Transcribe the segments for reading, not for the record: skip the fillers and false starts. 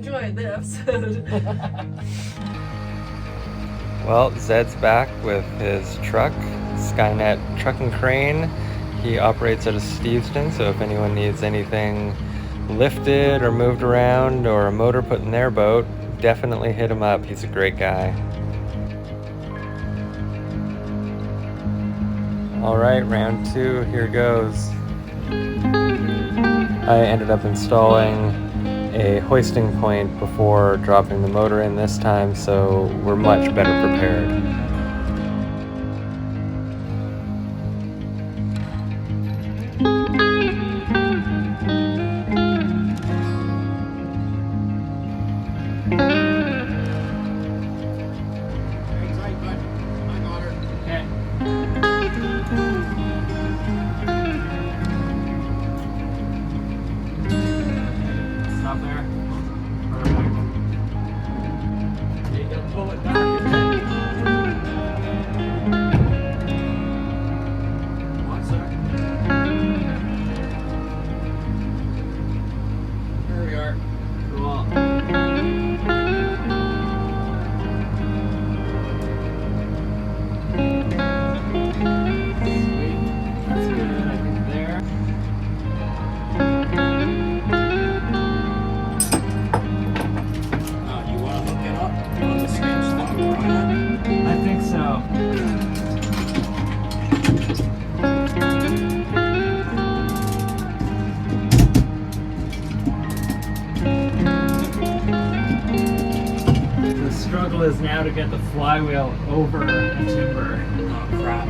enjoyed the episode. Well, Zed's back with his truck, Skynet Truck and Crane. He operates out of Steveston, so if anyone needs anything lifted or moved around or a motor put in their boat, definitely hit him up. He's a great guy. All right, round 2, here goes. I ended up installing a hoisting point before dropping the motor in this time, so we're much better prepared. Is now to get the flywheel over the timber. Oh crap.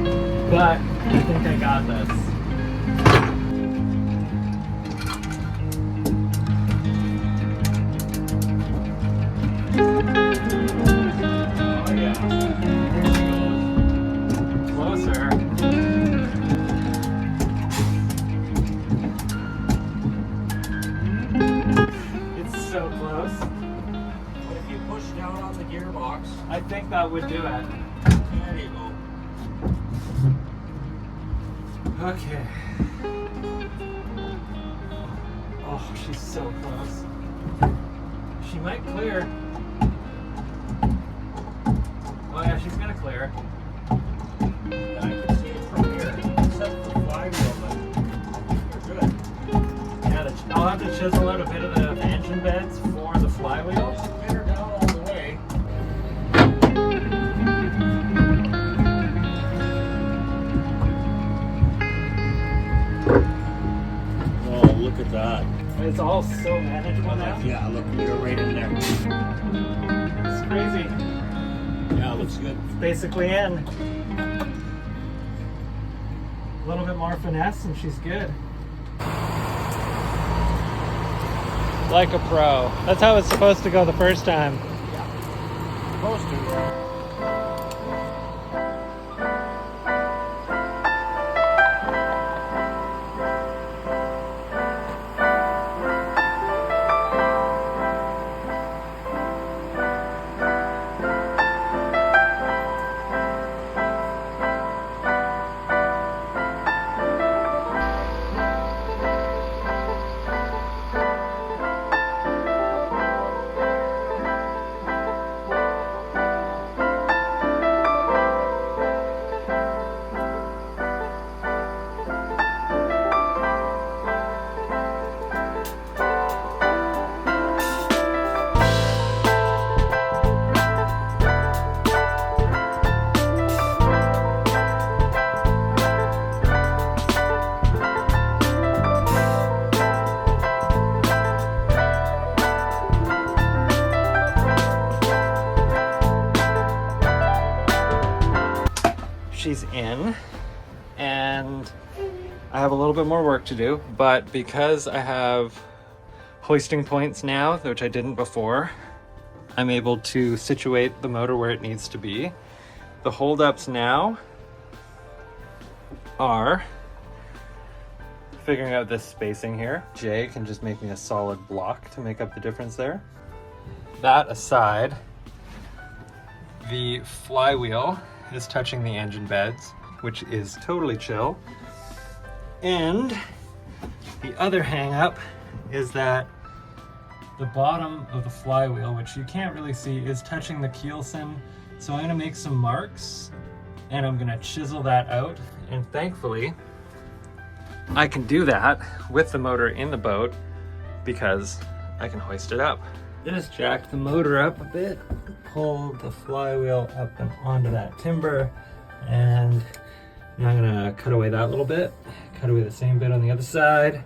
But I think I got this. Oh yeah. Here she goes. Closer. It's so close. Push down on the gearbox. I think that would do it. There you go. Okay. Oh, she's so close. She might clear. Oh yeah, she's gonna clear. I can see it from here. Except for the flywheel, but I think you're good. Yeah, I'll have to chisel out a bit of the engine beds for the flywheel. Spin her down all the way. Oh, look at that. It's all so manageable now. Yeah, look, you're right in there. It's crazy. Yeah, looks good. It's basically in. A little bit more finesse and she's good. Like a pro. That's how it's supposed to go the first time. Yeah. Supposed to. She's in, and I have a little bit more work to do, but because I have hoisting points now, which I didn't before, I'm able to situate the motor where it needs to be. The holdups now are figuring out this spacing here. Jay can just make me a solid block to make up the difference there. That aside, the flywheel is touching the engine beds, which is totally chill. And the other hang up is that the bottom of the flywheel, which you can't really see, is touching the keelson. So I'm gonna make some marks and I'm gonna chisel that out. And thankfully, I can do that with the motor in the boat because I can hoist it up. Just jack the motor up a bit, pull the flywheel up and onto that timber, and now I'm gonna cut away that little bit, cut away the same bit on the other side,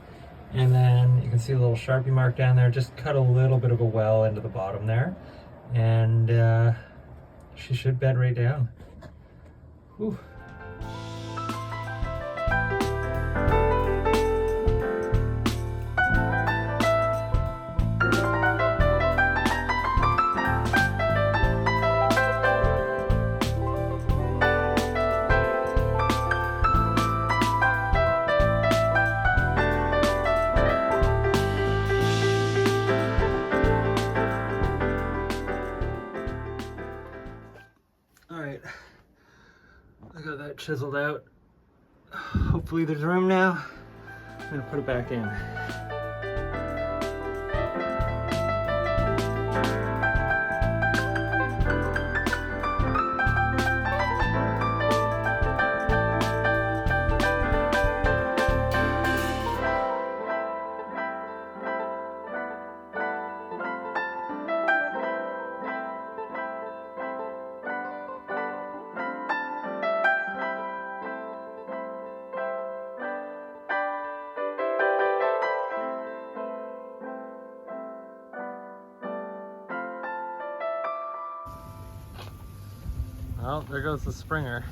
and then you can see a little Sharpie mark down there. Just cut a little bit of a well into the bottom there, and she should bed right down. Whew. Alright, I got that chiseled out. Hopefully there's room now. I'm gonna put it back in. Well, there goes the Springer.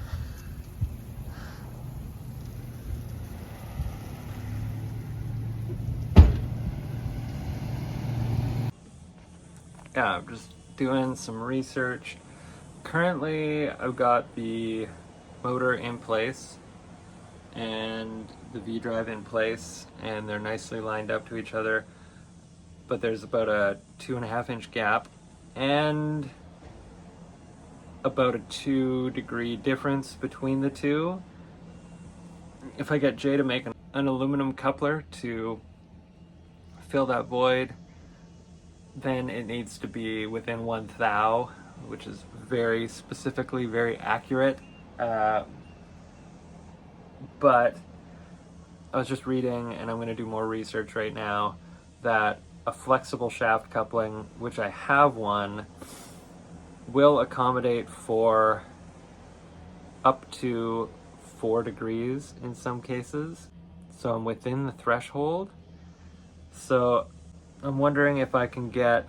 Yeah, I'm just doing some research. Currently, I've got the motor in place and the V-drive in place, and they're nicely lined up to each other, but there's about a 2.5-inch gap and about a 2-degree difference between the two. If I get Jay to make an aluminum coupler to fill that void, then it needs to be within 1 thou, which is very specifically very accurate. But I was just reading, and I'm going to do more research right now, that a flexible shaft coupling, which I have one, will accommodate for up to 4 degrees in some cases. So I'm within the threshold. So I'm wondering if I can get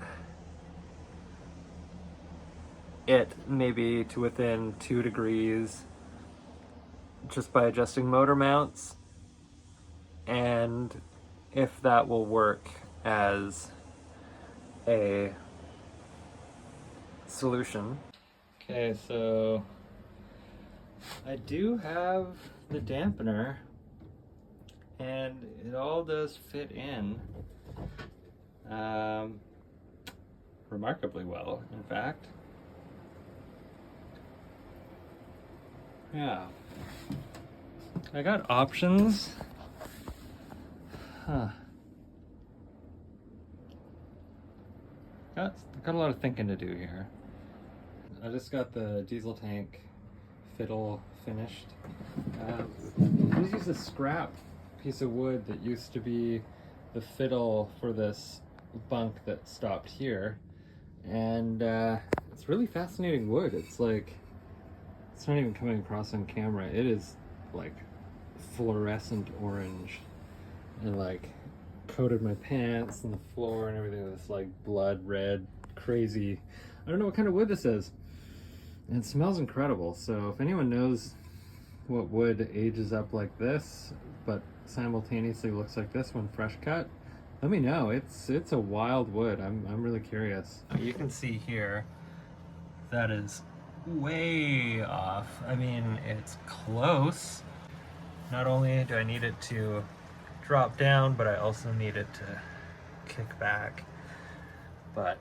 it maybe to within 2 degrees just by adjusting motor mounts, and if that will work as a solution. Okay, so I do have the dampener and it all does fit in remarkably well, in fact. Yeah, I got options. Got a lot of thinking to do here. I just got the diesel tank fiddle finished. I just used a scrap piece of wood that used to be the fiddle for this bunk that stopped here, and it's really fascinating wood. It's like, it's not even coming across on camera. It is like fluorescent orange, and like coated my pants and the floor and everything with this like blood red crazy, I don't know what kind of wood this is, and it smells incredible. So if anyone knows what wood ages up like this but simultaneously looks like this when fresh cut, let me know. It's a wild wood. I'm really curious. You can see here that is way off. I mean, it's close. Not only do I need it to drop down, but I also need it to kick back. But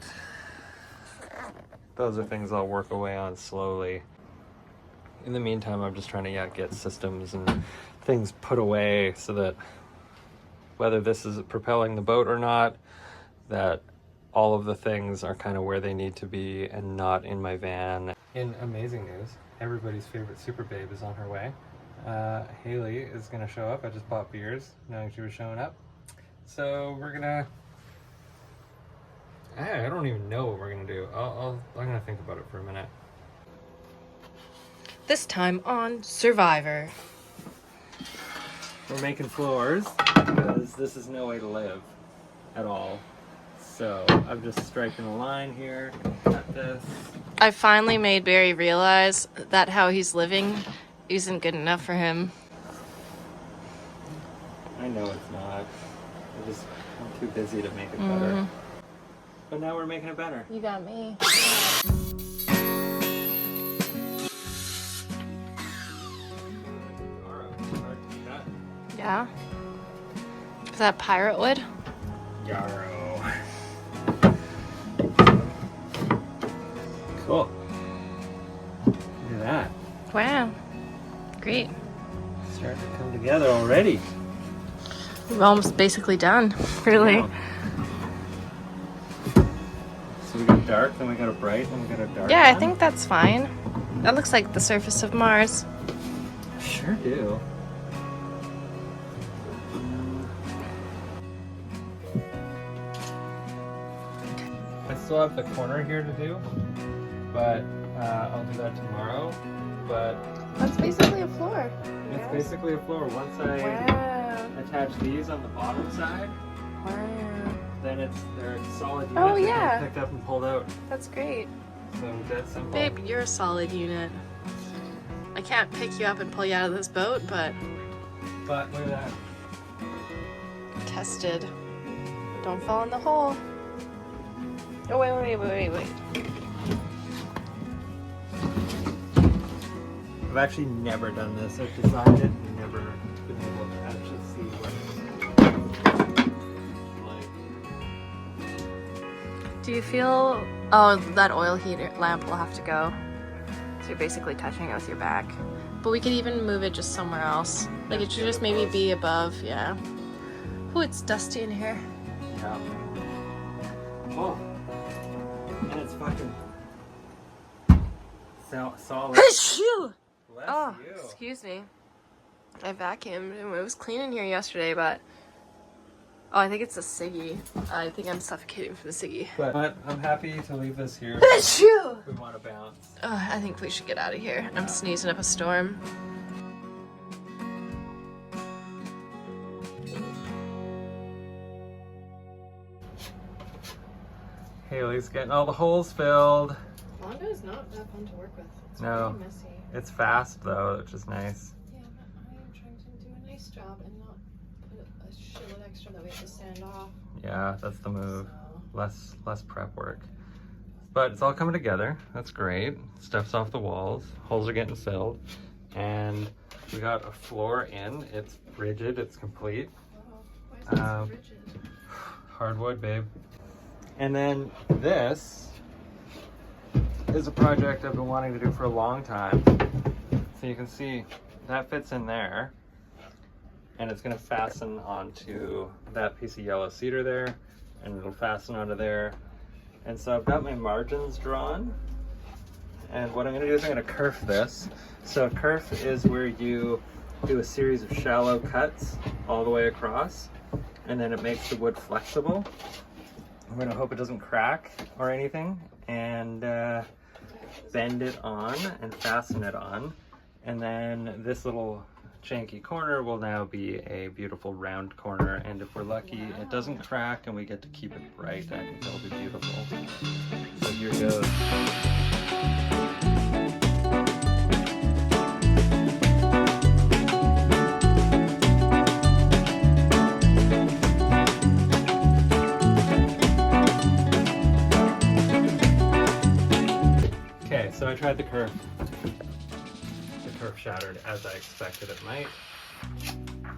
those are things I'll work away on slowly. In the meantime, I'm just trying to get systems and things put away so that whether this is propelling the boat or not, that all of the things are kind of where they need to be and not in my van. In amazing news, everybody's favorite super babe is on her way. Haley is gonna show up. I just bought beers knowing she was showing up. So we're gonna, I don't even know what we're gonna do. I'm gonna think about it for a minute. This time on Survivor. We're making floors because this is no way to live at all. So I'm just striking a line here, cut this. I finally made Barry realize that how he's living isn't good enough for him. I know it's not. I'm too busy to make it better. But now we're making it better. You got me. Yeah? Is that pirate wood? Yarrow. Cool. Look at that. Wow. Great. Starting to come together already. We're almost basically done, really. Yeah. So we got dark, then we got a bright, then we got a dark. Yeah, I one. think that's fine. That looks like the surface of Mars. Sure do. I still have the corner here to do, but I'll do that tomorrow. But That's basically a floor. it's basically a floor. Once I Wow. attach these on the bottom side, Wow. then they're solid units Oh, that can yeah. be picked up and pulled out. That's great. So that's simple. Babe, you're a solid unit. I can't pick you up and pull you out of this boat, but But look at that. tested. Don't fall in the hole. Oh, wait. I've actually never done this. I've designed it and never been able to actually see what it's like. Do you feel... Oh, that oil heater lamp will have to go. So you're basically touching it with your back. But we could even move it just somewhere else. Like it should just maybe be above, yeah. Oh, it's dusty in here. Yeah. Oh. And it's fucking solid. Shoo! Bless Oh, you. excuse me. I vacuumed and it was clean in here yesterday, but... Oh, I think it's a ciggy. I think I'm suffocating from the ciggy. But I'm happy to leave this here. Shoo! We want to bounce. I think we should get out of here. I'm sneezing up a storm. Haley's getting all the holes filled. Mondo is not that fun to work with. It's No. really messy. It's fast though, which is nice. Yeah, but I am trying to do a nice job and not put a shitload extra that we have to sand off. Yeah, that's the move. So. Less prep work. But it's all coming together. That's great. Stuff's off the walls. Holes are getting filled. And we got a floor in. It's rigid. It's complete. Wow. Why is it so rigid? Hardwood, babe. And then this is a project I've been wanting to do for a long time. So you can see that fits in there. And it's going to fasten onto that piece of yellow cedar there. And it'll fasten onto there. And so I've got my margins drawn. And what I'm going to do is I'm going to kerf this. So a kerf is where you do a series of shallow cuts all the way across. And then it makes the wood flexible. I'm going to hope it doesn't crack or anything. And bend it on and fasten it on. And then this little janky corner will now be a beautiful round corner, and if we're lucky it doesn't crack and we get to keep it bright, I think that'll be beautiful. So here goes. Okay, so I tried the kerf. The kerf shattered as I expected it might.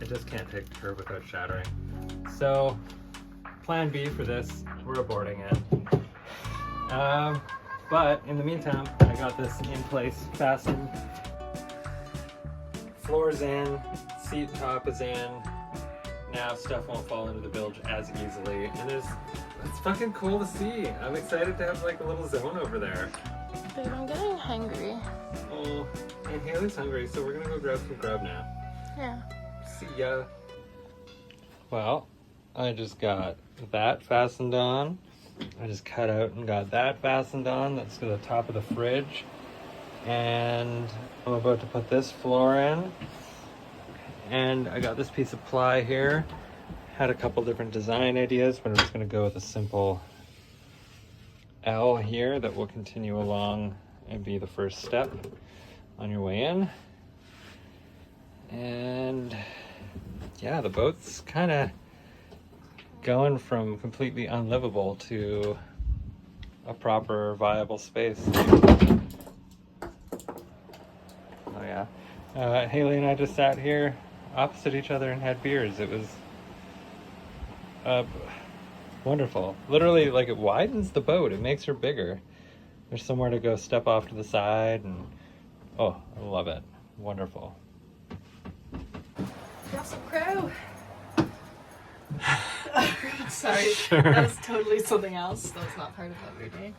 It just can't take the kerf without shattering. So, plan B for this, we're aborting it. But in the meantime, I got this in place, fastened. Floor's in, seat top is in. Now stuff won't fall into the bilge as easily. And there's It's fucking cool to see. I'm excited to have like a little zone over there. Babe, I'm getting hungry. Oh, and Haley's hungry, so we're gonna go grab some grub now. Yeah. See ya. Well, I just got that fastened on. I just cut out and got that fastened on. That's to the top of the fridge. And I'm about to put this floor in. And I got this piece of ply here. Had a couple different design ideas, but I'm just gonna go with a simple L here that will continue along and be the first step on your way in. And yeah, the boat's kind of going from completely unlivable to a proper viable space. Oh yeah. Haley and I just sat here opposite each other and had beers. It was wonderful. Literally, like, it widens the boat. It makes her bigger. There's somewhere to go step off to the side, and oh, I love it. Wonderful. Got some crow. Sorry, Sure. that was totally something else. That was not part of what we were doing.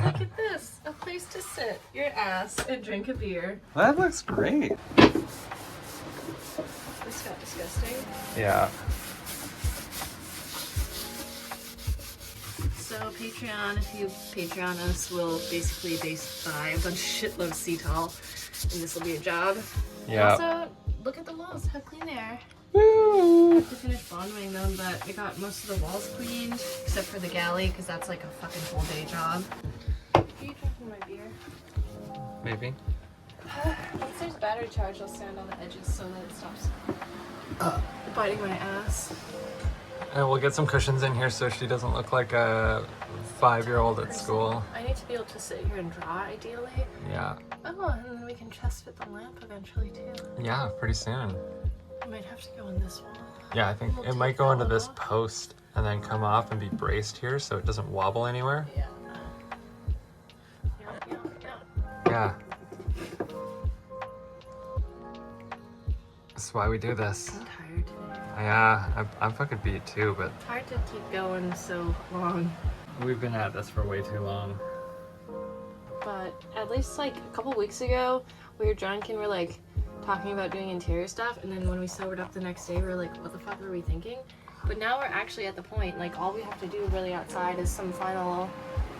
Look at this. A place to sit your ass and drink a beer. That looks great. This got disgusting. Yeah. So Patreon, if you Patreon us, will basically buy a bunch of shitload of Cetal, and this will be a job. Yeah. Also, look at the walls, how clean they are. I Woo! have to finish bonding them, but I got most of the walls cleaned, except for the galley, because that's like a fucking whole day job. Are you drinking my beer? Maybe. Once there's battery charge, I'll stand on the edges so that it stops biting my ass. And we'll get some cushions in here so she doesn't look like a 5-year-old at school. I need to be able to sit here and draw, ideally. Yeah. Oh, and then we can chest fit the lamp eventually, too. Yeah, pretty soon. I might have to go on this wall. Yeah, I think We'll it take might go that into one this off. post and then come off and be braced here so it doesn't wobble anywhere. Yeah. Yeah. Yeah. That's why we do this. I'm tired today. Yeah, I'm fucking beat too, but It's hard to keep going so long. we've been at this for way too long. But at least like a couple weeks ago, we were drunk and we're like talking about doing interior stuff, and then when we sobered up the next day, we were like, what the fuck were we thinking? But now we're actually at the point, like, all we have to do really outside is some final,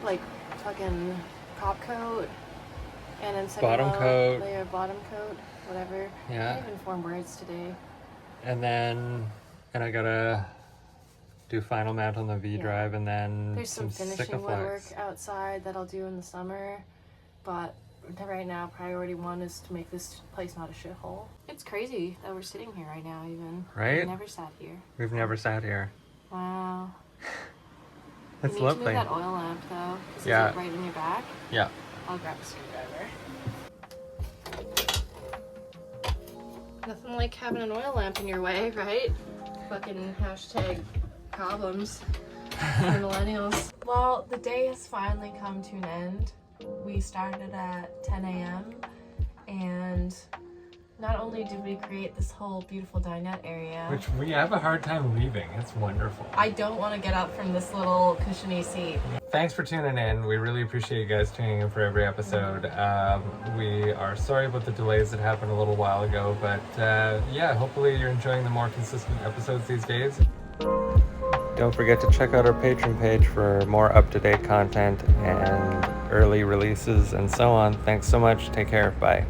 like, fucking top coat, and then second Bottom coat. layer of bottom coat, whatever. I Yeah. can't even form words today. And I gotta do final mount on the V Yeah. drive, and then There's some finishing Sikaflex. woodwork outside that I'll do in the summer, but right now priority one is to make this place not a shithole. It's crazy that we're sitting here right now even. Right? We never sat here. We've never sat here. Wow. It's you need lovely. to move that oil lamp though. Is Yeah. it right in your back? Yeah. I'll grab a screwdriver. Nothing like having an oil lamp in your way, right? Fucking hashtag problems for millennials. Well, the day has finally come to an end. We started at 10 a.m. and not only did we create this whole beautiful dinette area, Which we have a hard time leaving. It's wonderful. I don't want to get up from this little cushiony seat. Thanks for tuning in. We really appreciate you guys tuning in for every episode. We are sorry about the delays that happened a little while ago, but yeah, hopefully you're enjoying the more consistent episodes these days. Don't forget to check out our Patreon page for more up-to-date content and early releases and so on. Thanks so much. Take care. Bye.